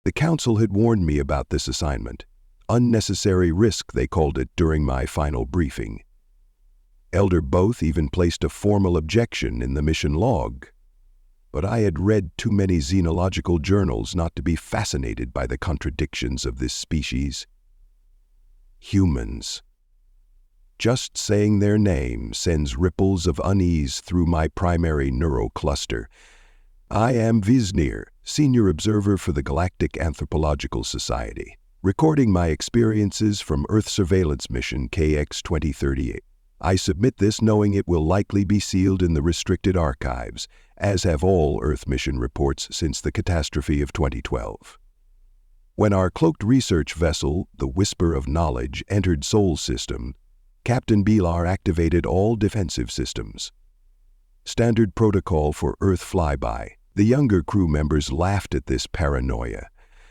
The council had warned me about this assignment. Unnecessary risk, they called it during my final briefing. Elder Both even placed a formal objection in the mission log. But I had read too many xenological journals not to be fascinated by the contradictions of this species. Humans. Just saying their name sends ripples of unease through my primary neural cluster. I am Visnir, Senior Observer for the Galactic Anthropological Society, recording my experiences from Earth Surveillance Mission KX 2038. I submit this knowing it will likely be sealed in the restricted archives, as have all Earth mission reports since the catastrophe of 2012. When our cloaked research vessel, the Whisper of Knowledge, entered Sol System, Captain Bilar activated all defensive systems. Standard protocol for Earth flyby. The younger crew members laughed at this paranoia,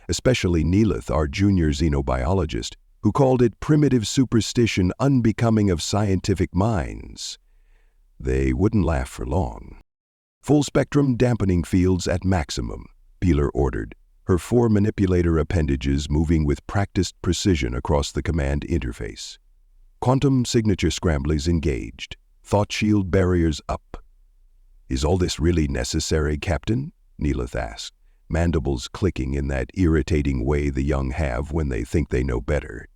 especially Neelith, our junior xenobiologist, who called it primitive superstition unbecoming of scientific minds. They wouldn't laugh for long. Full-spectrum dampening fields at maximum, Bilar ordered, her 4 manipulator appendages moving with practiced precision across the command interface. Quantum signature scramblers engaged, thought shield barriers up. "Is all this really necessary, Captain?" Neelith asked, mandibles clicking in that irritating way the young have when they think they know better.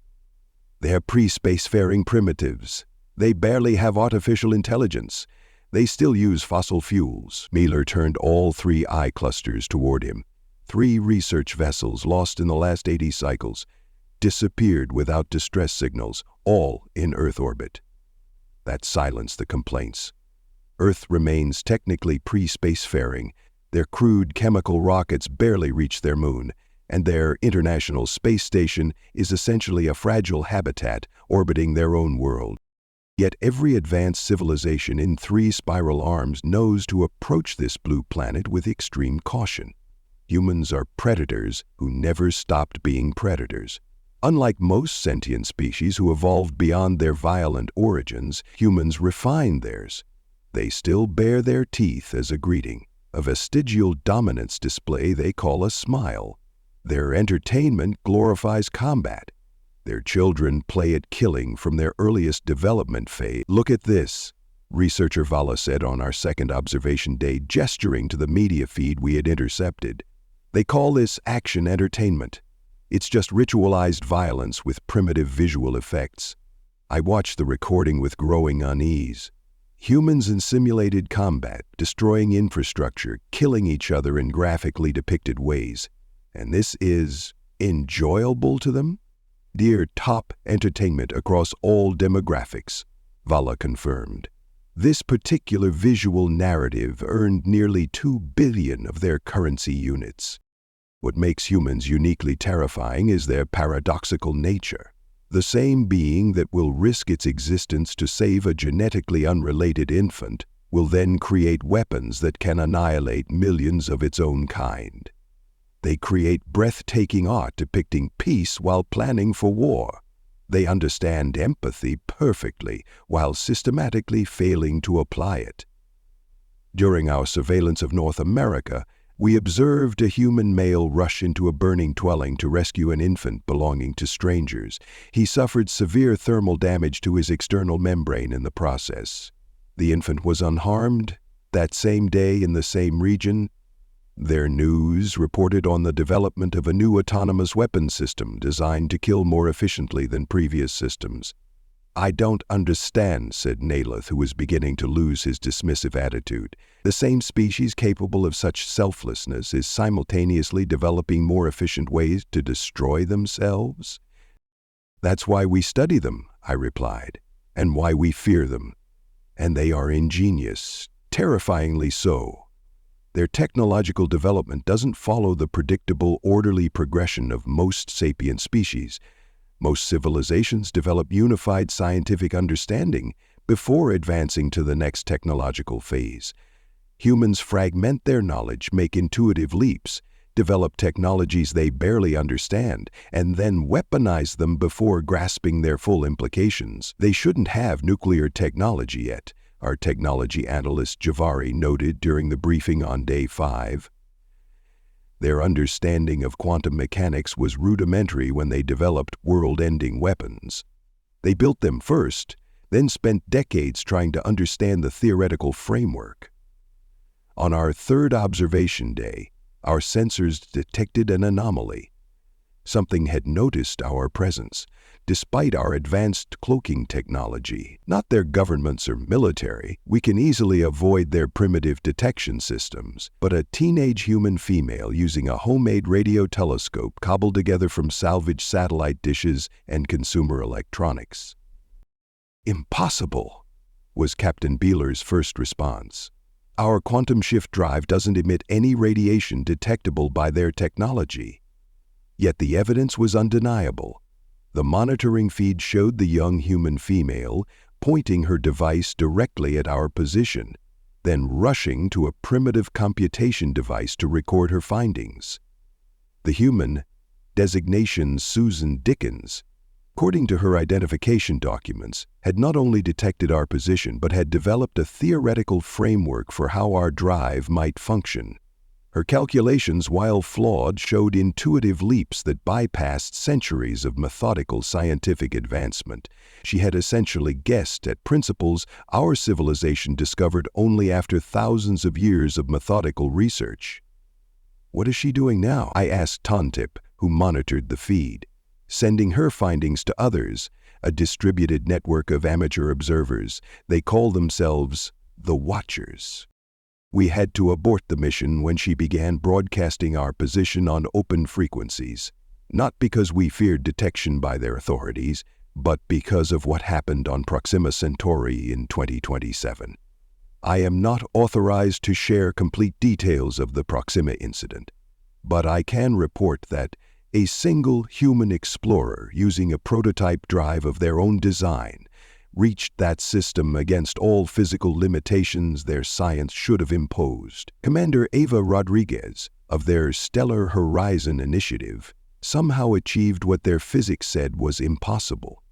"They're pre-spacefaring primitives. They barely have artificial intelligence. They still use fossil fuels." Bilar turned all 3 eye clusters toward him. 3 research vessels lost in the last 80 cycles, disappeared without distress signals, all in Earth orbit. That silenced the complaints. Earth remains technically pre-spacefaring. Their crude chemical rockets barely reach their moon, and their International Space Station is essentially a fragile habitat orbiting their own world. Yet every advanced civilization in 3 spiral arms knows to approach this blue planet with extreme caution. Humans are predators who never stopped being predators. Unlike most sentient species who evolved beyond their violent origins, humans refined theirs. They still bare their teeth as a greeting, a vestigial dominance display they call a smile. Their entertainment glorifies combat. Their children play at killing from their earliest development phase. "Look at this," researcher Vala said on our second observation day, gesturing to the media feed we had intercepted. "They call this action entertainment. It's just ritualized violence with primitive visual effects." I watched the recording with growing unease. Humans in simulated combat, destroying infrastructure, killing each other in graphically depicted ways. And this is enjoyable to them? Dear top entertainment across all demographics, Vala confirmed. This particular visual narrative earned nearly 2 billion of their currency units. What makes humans uniquely terrifying is their paradoxical nature. The same being that will risk its existence to save a genetically unrelated infant will then create weapons that can annihilate millions of its own kind. They create breathtaking art depicting peace while planning for war. They understand empathy perfectly while systematically failing to apply it. During our surveillance of North America, we observed a human male rush into a burning dwelling to rescue an infant belonging to strangers. He suffered severe thermal damage to his external membrane in the process. The infant was unharmed. That same day in the same region, their news reported on the development of a new autonomous weapon system designed to kill more efficiently than previous systems. "I don't understand," said Neelith, who was beginning to lose his dismissive attitude. "The same species capable of such selflessness is simultaneously developing more efficient ways to destroy themselves?" "That's why we study them," I replied, "and why we fear them. And they are ingenious, terrifyingly so. Their technological development doesn't follow the predictable, orderly progression of most sapient species. Most civilizations develop unified scientific understanding before advancing to the next technological phase. Humans fragment their knowledge, make intuitive leaps, develop technologies they barely understand, and then weaponize them before grasping their full implications. They shouldn't have nuclear technology yet," our technology analyst Javari noted during the briefing on day 5. Their understanding of quantum mechanics was rudimentary when they developed world-ending weapons. They built them first, then spent decades trying to understand the theoretical framework. On our third observation day, our sensors detected an anomaly. Something had noticed our presence, despite our advanced cloaking technology. Not their governments or military, we can easily avoid their primitive detection systems, but a teenage human female using a homemade radio telescope cobbled together from salvaged satellite dishes and consumer electronics. "Impossible," was Captain Beeler's first response. "Our quantum shift drive doesn't emit any radiation detectable by their technology." Yet the evidence was undeniable. The monitoring feed showed the young human female pointing her device directly at our position, then rushing to a primitive computation device to record her findings. The human, designation Susan Dickens, according to her identification documents, had not only detected our position but had developed a theoretical framework for how our drive might function. Her calculations, while flawed, showed intuitive leaps that bypassed centuries of methodical scientific advancement. She had essentially guessed at principles our civilization discovered only after thousands of years of methodical research. "What is she doing now?" I asked Tontip, who monitored the feed. "Sending her findings to others, a distributed network of amateur observers. They call themselves the Watchers." We had to abort the mission when she began broadcasting our position on open frequencies, not because we feared detection by their authorities, but because of what happened on Proxima Centauri in 2027. I am not authorized to share complete details of the Proxima incident, but I can report that a single human explorer using a prototype drive of their own design reached that system against all physical limitations their science should have imposed. Commander Ava Rodriguez, of their Stellar Horizon initiative, somehow achieved what their physics said was impossible.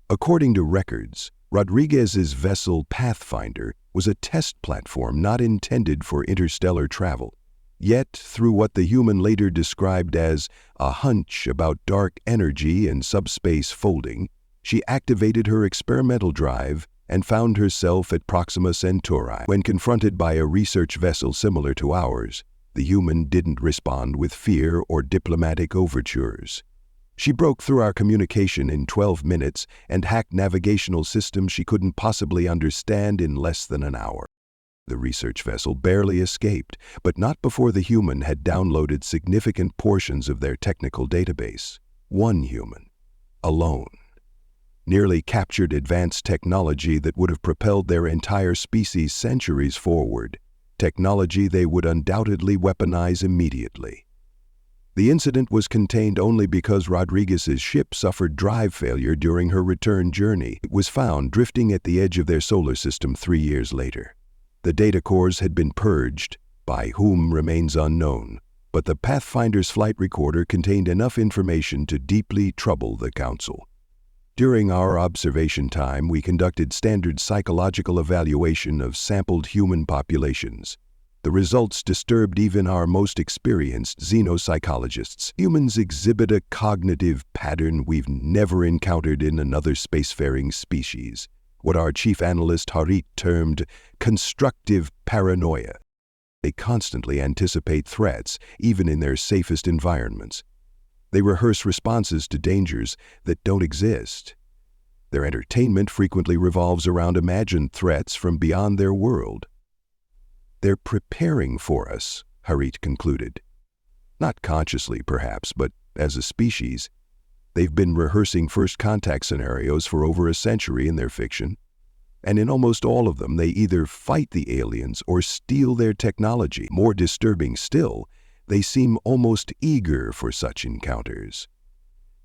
According to records, Rodriguez's vessel Pathfinder was a test platform not intended for interstellar travel. Yet, through what the human later described as a hunch about dark energy and subspace folding, she activated her experimental drive and found herself at Proxima Centauri. When confronted by a research vessel similar to ours, the human didn't respond with fear or diplomatic overtures. She broke through our communication in 12 minutes and hacked navigational systems she couldn't possibly understand in less than an hour. The research vessel barely escaped, but not before the human had downloaded significant portions of their technical database. One human, alone, nearly captured advanced technology that would have propelled their entire species centuries forward, technology they would undoubtedly weaponize immediately. The incident was contained only because Rodriguez's ship suffered drive failure during her return journey. It was found drifting at the edge of their solar system 3 years later. The data cores had been purged, by whom remains unknown, but the Pathfinder's flight recorder contained enough information to deeply trouble the Council. During our observation time, we conducted standard psychological evaluation of sampled human populations. The results disturbed even our most experienced xenopsychologists. Humans exhibit a cognitive pattern we've never encountered in another spacefaring species, what our chief analyst Harit termed constructive paranoia. They constantly anticipate threats, even in their safest environments. They rehearse responses to dangers that don't exist. Their entertainment frequently revolves around imagined threats from beyond their world. "They're preparing for us," Harit concluded. Not consciously, perhaps, but as a species. They've been rehearsing first contact scenarios for over a century in their fiction. And in almost all of them, they either fight the aliens or steal their technology. More disturbing still, they seem almost eager for such encounters.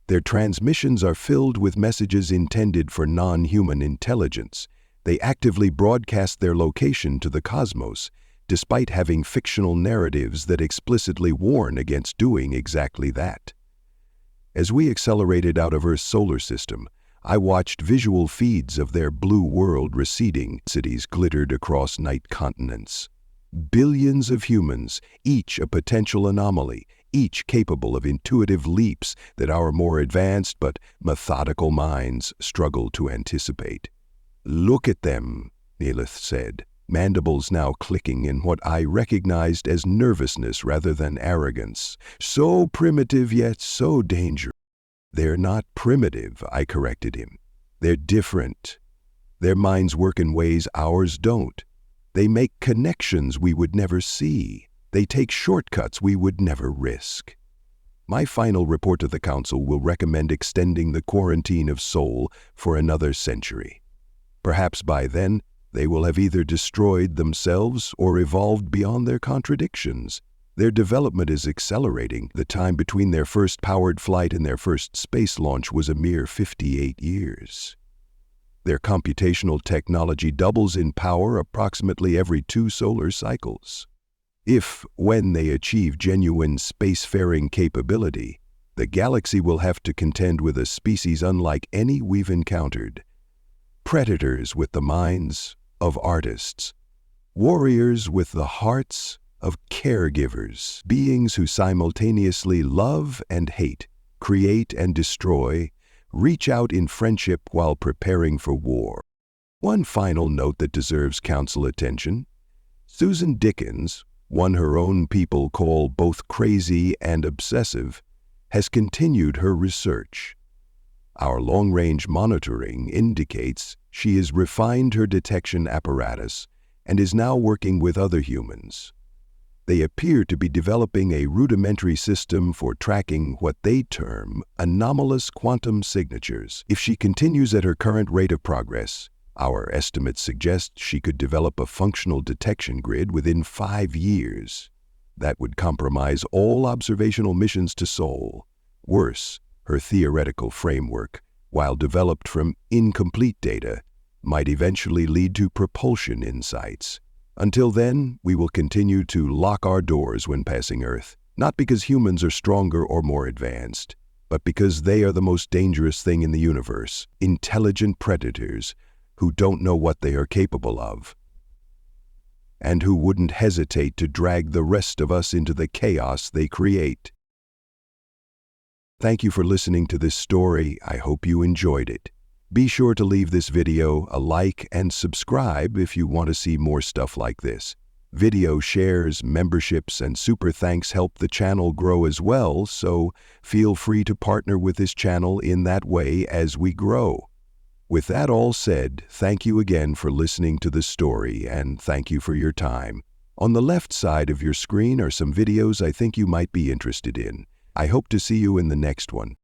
Their transmissions are filled with messages intended for non-human intelligence. They actively broadcast their location to the cosmos, despite having fictional narratives that explicitly warn against doing exactly that. As we accelerated out of Earth's solar system, I watched visual feeds of their blue world receding. Cities glittered across night continents. Billions of humans, each a potential anomaly, each capable of intuitive leaps that our more advanced but methodical minds struggle to anticipate. "Look at them," Neelith said, mandibles now clicking in what I recognized as nervousness rather than arrogance. "So primitive yet so dangerous." "They're not primitive," I corrected him. "They're different. Their minds work in ways ours don't. They make connections we would never see. They take shortcuts we would never risk." My final report to the Council will recommend extending the quarantine of Sol for another century. Perhaps by then, they will have either destroyed themselves or evolved beyond their contradictions. Their development is accelerating. The time between their first powered flight and their first space launch was a mere 58 years. Their computational technology doubles in power approximately every 2 solar cycles. If, when they achieve genuine spacefaring capability, the galaxy will have to contend with a species unlike any we've encountered. Predators with the minds of artists, warriors with the hearts of caregivers, beings who simultaneously love and hate, create and destroy, reach out in friendship while preparing for war. One final note that deserves Council attention. Susan Dickens, one her own people call both crazy and obsessive, has continued her research. Our long-range monitoring indicates she has refined her detection apparatus and is now working with other humans. They appear to be developing a rudimentary system for tracking what they term anomalous quantum signatures. If she continues at her current rate of progress, our estimates suggest she could develop a functional detection grid within 5 years. That would compromise all observational missions to Sol. Worse, her theoretical framework, while developed from incomplete data, might eventually lead to propulsion insights. Until then, we will continue to lock our doors when passing Earth, not because humans are stronger or more advanced, but because they are the most dangerous thing in the universe, intelligent predators who don't know what they are capable of, and who wouldn't hesitate to drag the rest of us into the chaos they create. Thank you for listening to this story. I hope you enjoyed it. Be sure to leave this video a like and subscribe if you want to see more stuff like this. Video shares, memberships, and super thanks help the channel grow as well, so feel free to partner with this channel in that way as we grow. With that all said, thank you again for listening to the story, and thank you for your time. On the left side of your screen are some videos I think you might be interested in. I hope to see you in the next one.